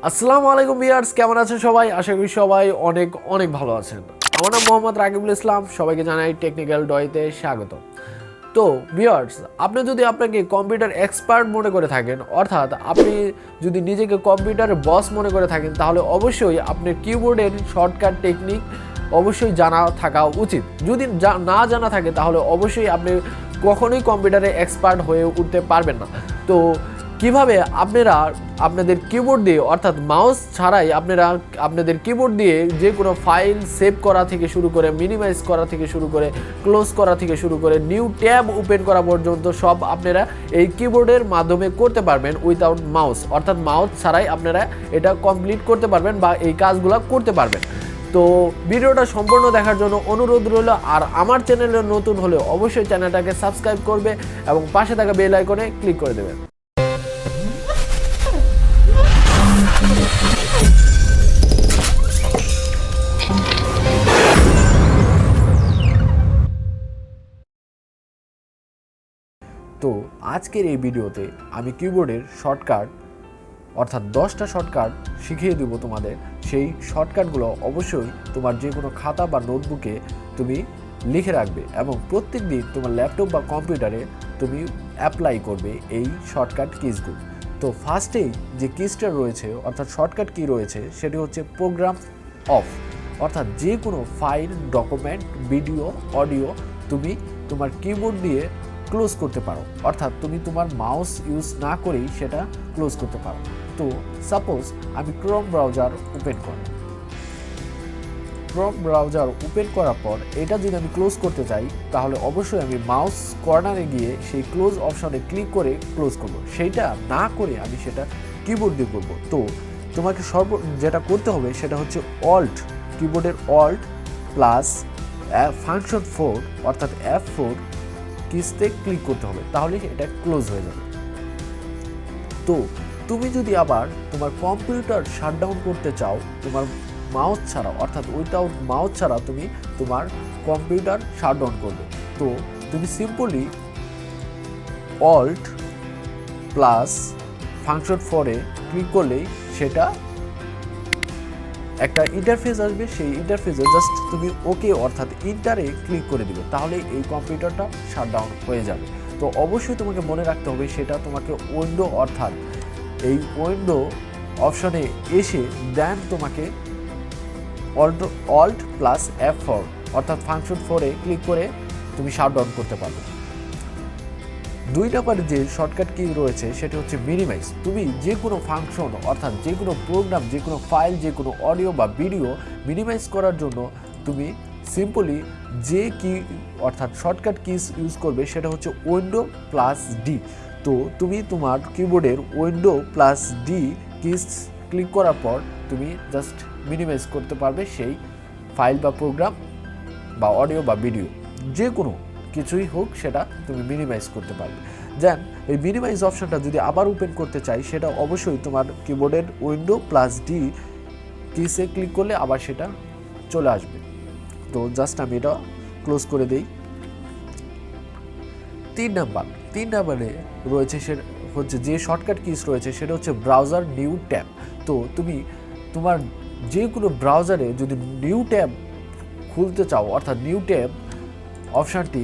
আসসালামু আলাইকুম ভিউয়ার্স, কেমন আছেন সবাই? আশা করি সবাই অনেক অনেক ভালো আছেন। আমার নাম মোহাম্মদ রাকিবুল ইসলাম, সবাইকে জানাই টেকনিক্যাল ডয়তে স্বাগত। তো ভিউয়ার্স, আপনি যদি আপনাকে কম্পিউটার এক্সপার্ট মনে করে থাকেন, অর্থাৎ আপনি যদি নিজেকে কম্পিউটারের বস মনে করে থাকেন, তাহলে অবশ্যই আপনার কিবোর্ডের শর্টকাট টেকনিক অবশ্যই জানা থাকা উচিত। যদি না জানা থাকে তাহলে অবশ্যই আপনি কখনোই কম্পিউটারে এক্সপার্ট হয়ে উঠতে পারবেন না। তো কিভাবে আপনারা আপনাদের কিবোর্ড দিয়ে অর্থাৎ মাউস ছাড়াই আপনারা আপনাদের কিবোর্ড দিয়ে যে কোনো ফাইল সেভ করা থেকে শুরু করে মিনিমাইজ করা থেকে শুরু করে ক্লোজ করা থেকে শুরু করে নিউ ট্যাব ওপেন করা পর্যন্ত সব আপনারা এই কিবোর্ডের মাধ্যমে করতে পারবেন উইথাউট মাউস, অর্থাৎ মাউস ছাড়াই আপনারা এটা কমপ্লিট করতে পারবেন বা এই কাজগুলো করতে পারবেন। তো ভিডিওটা সম্পূর্ণ দেখার জন্য অনুরোধ রইল। আর আমার চ্যানেলে নতুন হলে অবশ্যই চ্যানেলটাকে সাবস্ক্রাইব করবে এবং পাশে থাকা বেল আইকনে ক্লিক করে দেবে। তো আজকের এই ভিডিওতে আমি কিবোর্ডের শর্টকাট অর্থাৎ 10টা শর্টকাট শিখিয়ে দেব তোমাদের। সেই শর্টকাটগুলো অবশ্যই তোমার যে কোনো খাতা বা নোটবুকে তুমি লিখে রাখবে এবং প্রত্যেক দিন তোমার ল্যাপটপ বা কম্পিউটারে তুমি অ্যাপ্লাই করবে এই শর্টকাট কিজগুলো। তো ফার্স্টেই যে কিজটা রয়েছে অর্থাৎ শর্টকাট কি রয়েছে সেটি হচ্ছে প্রোগ্রাম অফ, অর্থাৎ যে কোনো ফাইল, ডকুমেন্ট, ভিডিও, অডিও তুমি তোমার কিবোর্ড দিয়ে ক্লোজ করতে পারো, অর্থাৎ তুমি তোমার মাউস ইউজ না করেই সেটা ক্লোজ করতে পারো। তো সাপোজ আমি ক্রোম ব্রাউজার ওপেন করি, ক্রোম ব্রাউজার ওপেন করার পর এটা যদি আমি ক্লোজ করতে চাই তাহলে অবশ্যই আমি মাউস কর্নারে গিয়ে সেই ক্লোজ অপশনে ক্লিক করে ক্লোজ করব। সেইটা না করে আমি সেটা কিবোর্ড দিয়ে করব। তো তোমাকে যেটা করতে হবে সেটা হচ্ছে অল্ট, কিবোর্ডের অল্ট প্লাস ফাংশন 4 অর্থাৎ F4 কিসতে ক্লিক করতে হবে, তাহলে এটা ক্লোজ হয়ে যাবে। তো তুমি যদি আবার তোমার কম্পিউটার শাটডাউন করতে চাও তোমার মাউস ছাড়া, অর্থাৎ উইথাউট মাউস ছাড়া তুমি তোমার কম্পিউটার শাটডাউন করবে, তো তুমি সিম্পলি অল্ট প্লাস ফাংশন 4-এ ক্লিক করলেই সেটা একটা ইন্টারফেস আসবে। সেই ইন্টারফেসে জাস্ট তুমি ওকে অর্থাৎ ইন্টারে ক্লিক করে দিবে, তাহলে এই কম্পিউটারটা শাটডাউন হয়ে যাবে। তো অবশ্যই তোমাকে মনে রাখতে হবে সেটা তোমাকে উইন্ডো অর্থাৎ এই উইন্ডো অপশনে এসে দেন তোমাকে অল্ট প্লাস F4 অর্থাৎ ফাংশন 4-এ ক্লিক করে তুমি শাটডাউন করতে পারবে। 2 নম্বরে যে শর্টকাট কি রয়েছে সেটা হচ্ছে মিনিমাইজ। তুমি যে কোনো ফাংশন অর্থাৎ যে কোনো প্রোগ্রাম, যে কোনো ফাইল, যে কোনো অডিও বা ভিডিও মিনিমাইজ করার জন্য তুমি সিম্পলি যে কি অর্থাৎ শর্টকাট কিস ইউজ করবে সেটা হচ্ছে উইন্ডো প্লাস ডি। তো তুমি তোমার কিবোর্ডের window plus D kiss click করার পর তুমি জাস্ট মিনিমাইজ করতে পারবে সেই ফাইল বা প্রোগ্রাম বা অডিও বা ভিডিও, যে কোনো কিছুই হোক সেটা তুমি মিনিমাইজ করতে পারবে। দেন এই মিনিমাইজ অপশনটা যদি আবার ওপেন করতে চাই সেটা অবশ্যই তোমার কিবোর্ডের উইন্ডো প্লাস ডি কিসে ক্লিক করলে আবার সেটা চলে আসবে। তো জাস্ট আমি এটা ক্লোজ করে দেই। 3 নাম্বারে রয়েছে সে হচ্ছে যে শর্টকাট কিস রয়েছে সেটা হচ্ছে ব্রাউজার নিউ ট্যাব। তো তুমি তোমার যে কোনো ব্রাউজারে যদি নিউ ট্যাব খুলতে চাও অর্থাৎ নিউ ট্যাব অপশানটি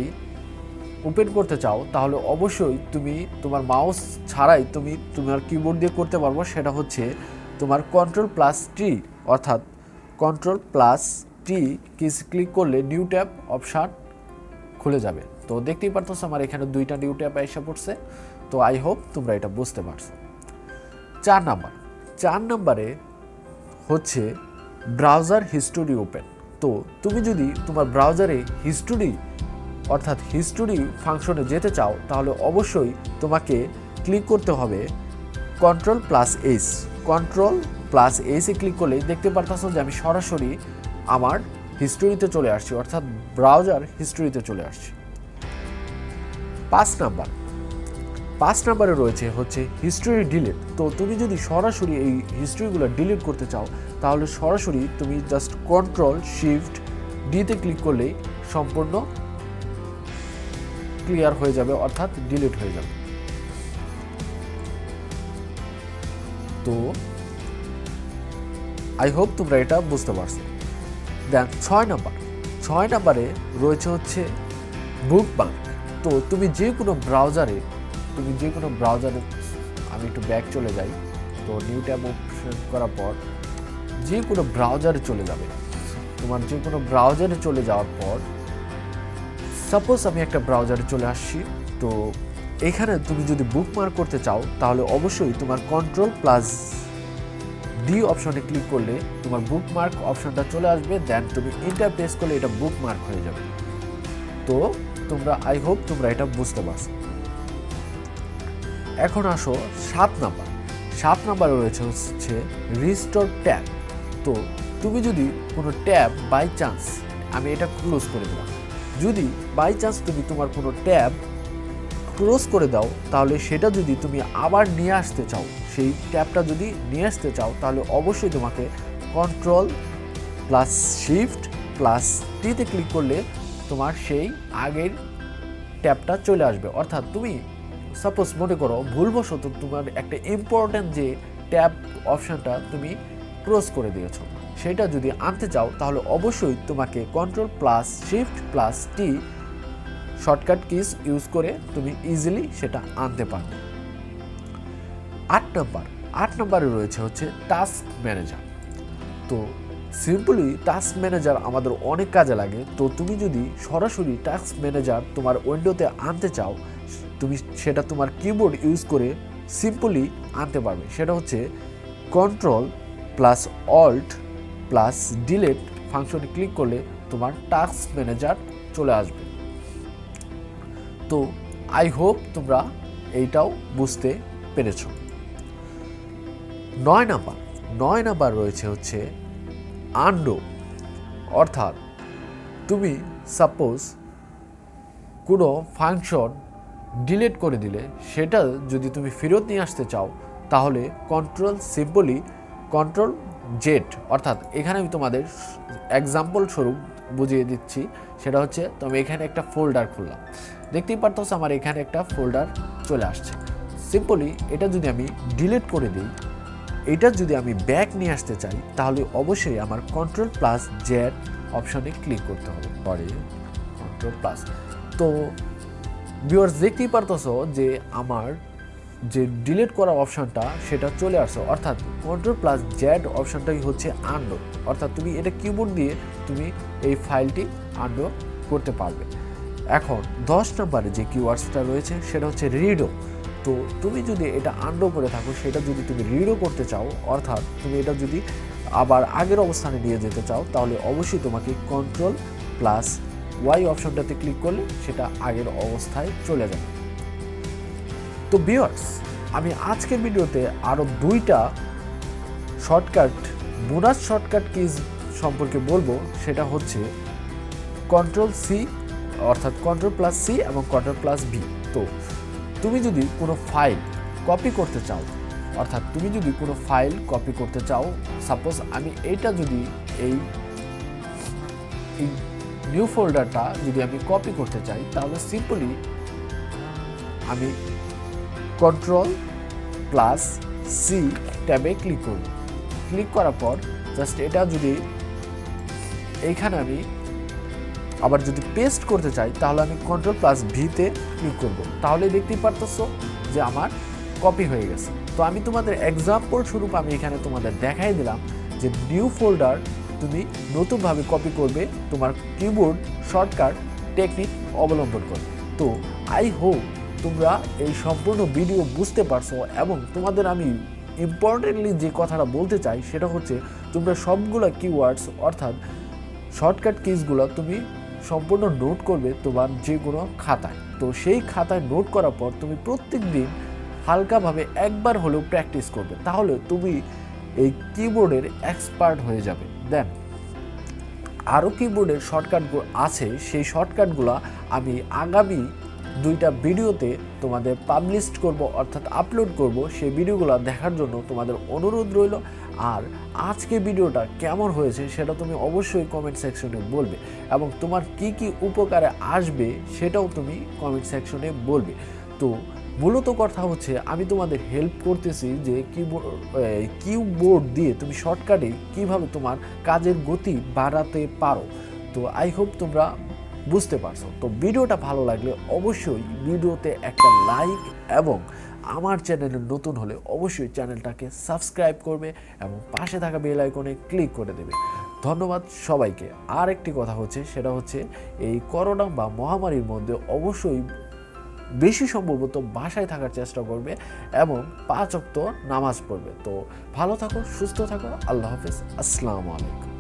ওপেন করতে চাও তাহলে অবশ্যই তুমি তোমার মাউস ছাড়াই তুমি তোমার কিবোর্ড দিয়ে করতে পারবো। সেটা হচ্ছে তোমার Ctrl+T অর্থাৎ Ctrl+T কিস ক্লিক করলে নিউ ট্যাব অপশান খুলে যাবে। তো দেখতেই পারতো আমার এখানে 2টা নিউ ট্যাব এসে পড়ছে। তো আই হোপ তোমরা এটা বুঝতে পারছো। 4 নাম্বারে হচ্ছে ব্রাউজার হিস্টোরি ওপেন। তো তুমি যদি তোমার ব্রাউজারে হিস্টোরি অর্থাৎ হিস্টোরি ফাংশনে যেতে চাও তাহলে অবশ্যই তোমাকে ক্লিক করতে হবে Ctrl+H। Ctrl+H-এ ক্লিক করলে দেখতে পারতেছো যে আমি সরাসরি আমার হিস্টোরিতে চলে আসছি, অর্থাৎ ব্রাউজার হিস্টোরিতে চলে আসছি। 5 নাম্বারে রয়েছে হচ্ছে হিস্টোরি ডিলিট। তো তুমি যদি সরাসরি এই হিস্টোরিগুলো ডিলিট করতে চাও তাহলে সরাসরি তুমি জাস্ট Ctrl+Shift+D-তে ক্লিক করলেই সম্পূর্ণ ক্লিয়ার হয়ে যাবে অর্থাৎ ডিলিট হয়ে যাবে। তো আই হোপ তোমরা এটা বুঝতে পারছো। দেন 6 নাম্বারে রয়েছে হচ্ছে বুকমার্ক। তো তুমি যে কোনো ব্রাউজারে আমি একটু ব্যাক চলে যাই। তো নিউ ট্যাব অপশন করার পর যে কোনো ব্রাউজারে চলে যাবে। তোমার যে কোনো ব্রাউজারে চলে যাওয়ার পর সাপোজ আমি একটা ব্রাউজারে চলে আসছি। তো এখানে তুমি যদি বুকমার্ক করতে চাও তাহলে অবশ্যই তোমার Ctrl+D অপশনে ক্লিক করলে তোমার বুকমার্ক অপশনটা চলে আসবে। দেন তুমি এন্টার প্রেস করলে এটা বুকমার্ক হয়ে যাবে। তো তোমরা আই হোপ তোমরা এটা বুঝতে পারছো। এখন আসো 7 নাম্বারে রয়েছে হচ্ছে রিস্টোর ট্যাব। তো তুমি যদি কোনো ট্যাব বাই চান্স, আমি এটা ক্লোজ করে দিলাম, যদি বাই চান্স তুমি তোমার কোনো ট্যাব ক্লোজ করে দাও তাহলে সেটা যদি তুমি আবার নিয়ে আসতে চাও, সেই ট্যাবটা যদি নিয়ে আসতে চাও তাহলে অবশ্যই তোমাকে Ctrl+Shift+T-তে ক্লিক করলে তোমার সেই আগের ট্যাবটা চলে আসবে। অর্থাৎ তুমি সাপোজ মনে করো ভুলবশত তোমার একটা ইম্পর্ট্যান্ট যে ট্যাব অপশনটা তুমি ক্লোজ করে দিয়েছো, সেটা যদি আনতে চাও তাহলে অবশ্যই তোমাকে Ctrl+Shift+T শর্টকাট কিজ ইউজ করে তুমি ইজিলি সেটা আনতে পারবে। 8 নাম্বারে রয়েছে হচ্ছে টাস্ক ম্যানেজার। তো সিম্পলি টাস্ক ম্যানেজার আমাদের অনেক কাজে লাগে। তো তুমি যদি সরাসরি টাস্ক ম্যানেজার তোমার উইন্ডোতে আনতে চাও, তুমি সেটা তোমার কিবোর্ড ইউজ করে সিম্পলি আনতে পারবে। সেটা হচ্ছে Ctrl+Alt+Delete ফাংশনে ক্লিক করলে তোমার টাস্ক ম্যানেজার চলে আসবে। তো আই হোপ তোমরা এইটাও বুঝতে পেরেছ। 9 নাম্বার রয়েছে হচ্ছে আনডো। অর্থাৎ তুমি সাপোজ কোনো ফাংশন ডিলিট করে দিলে সেটা যদি তুমি ফেরত নিয়ে আসতে চাও তাহলে Ctrl+Z, অর্থাৎ এখানে আমি তোমাদের এক্সাম্পল স্বরূপ বুঝিয়ে দিচ্ছি। সেটা হচ্ছে তুমি এখানে একটা ফোল্ডার খুললাম, দেখতেই পারতো আমার এখানে একটা ফোল্ডার চলে আসছে। সিম্পলি এটা যদি আমি ডিলিট করে দিই, এটা যদি আমি ব্যাক নিয়ে আসতে চাই তাহলে অবশ্যই আমার Ctrl+Z অপশনে ক্লিক করতে হবে। পরে Ctrl+। তো ভিউয়ার্স দেখতেই পারতেছো যে আমার যে ডিলিট করা অপশনটা সেটা চলে আসছে। অর্থাৎ Ctrl+Z অপশনটাই হচ্ছে আনডো। অর্থাৎ তুমি এটা কিবোর্ড দিয়ে তুমি এই ফাইলটি আনডো করতে পারবে। এখন 10 নম্বরে যে কিওয়ার্ডসটা রয়েছে সেটা হচ্ছে রিডো। তো তুমি যদি এটা আনডো করে থাকো, সেটা যদি তুমি রিডো করতে চাও, অর্থাৎ তুমি এটা যদি আবার আগের অবস্থানে নিয়ে যেতে চাও তাহলে অবশ্যই তোমাকে Ctrl+Y অপশনটাতে ক্লিক করলে সেটা আগের অবস্থায় চলে যাবে। তো ভিউয়ার্স, আমি আজকের ভিডিওতে আরও 2টা শর্টকাট বোনাস শর্টকাট কিজ সম্পর্কে বলবো। সেটা হচ্ছে Ctrl+C, অর্থাৎ Ctrl+C এবং Ctrl+V। তো তুমি যদি কোনো ফাইল কপি করতে চাও, অর্থাৎ তুমি যদি কোনো ফাইল কপি করতে চাও, সাপোজ আমি এইটা যদি এই নিউ ফোল্ডারটা যদি আমি কপি করতে চাই তাহলে সিম্পলি আমি Ctrl+C ট্যাবে ক্লিক করব। ক্লিক করার পর জাস্ট এটা যদি এইখানে আমি আবার যদি পেস্ট করতে চাই তাহলে আমি Ctrl+V-তে ক্লিক করব। তাহলে দেখতেই পারতেছো যে আমার কপি হয়ে গেছে। তো আমি তোমাদের এক্সাম্পল স্বরূপ আমি এখানে তোমাদের দেখাই দিলাম যে নিউ ফোল্ডার তুমি নতুনভাবে কপি করবে তোমার কিবোর্ড শর্টকাট টেকনিক অবলম্বন করে। তো আই হোপ তোমরা এই সম্পূর্ণ ভিডিও বুঝতে পারছো এবং তোমাদের আমি ইম্পর্টেন্টলি যে কথাটা বলতে চাই সেটা হচ্ছে তোমরা সবগুলো কিওয়ার্ডস অর্থাৎ শর্টকাট কিজগুলো তুমি সম্পূর্ণ নোট করবে তোমার যে কোনো খাতায়। তো সেই খাতায় নোট করার পর তুমি প্রত্যেক দিন হালকাভাবে একবার হলেও প্র্যাকটিস করবে, তাহলে তুমি এই কিবোর্ডের এক্সপার্ট হয়ে যাবে। দেন আরও কিবোর্ডের শর্টকাটগুলো আছে, সেই শর্টকাটগুলো আমি আগামী 2টা ভিডিওতে তোমাদের পাবলিশ করব, অর্থাৎ আপলোড করব। সেই ভিডিওগুলো দেখার জন্য তোমাদের অনুরোধ রইল। আর আজকে ভিডিওটা কেমন হয়েছে সেটা তুমি অবশ্যই কমেন্ট সেকশনে বলবে এবং তোমার কি কি উপকারে আসবে সেটাও তুমি কমেন্ট সেকশনে বলবে। তো মূলত কথা হচ্ছে আমি তোমাদের হেল্প করতেছি যে কিবোর্ড দিয়ে তুমি শর্টকাটে কিভাবে তোমার কাজের গতি বাড়াতে পারো। তো আই হোপ তোমরা বুঝতে পারছো। তো ভিডিওটা ভালো লাগলে অবশ্যই ভিডিওতে একটা লাইক এবং আমার চ্যানেলে নতুন হলে অবশ্যই চ্যানেলটাকে সাবস্ক্রাইব করবে এবং পাশে থাকা বেল আইকনে ক্লিক করে দেবে। ধন্যবাদ সবাইকে। আর একটি কথা হচ্ছে, সেটা হচ্ছে এই করোনা বা মহামারীর মধ্যে অবশ্যই বেশি সম্ভবত বাসায় থাকার চেষ্টা করবে এবং 5 ওয়াক্ত নামাজ পড়বে। তো ভালো থাকো, সুস্থ থাকো, আল্লাহ হাফেজ, আসসালামু আলাইকুম।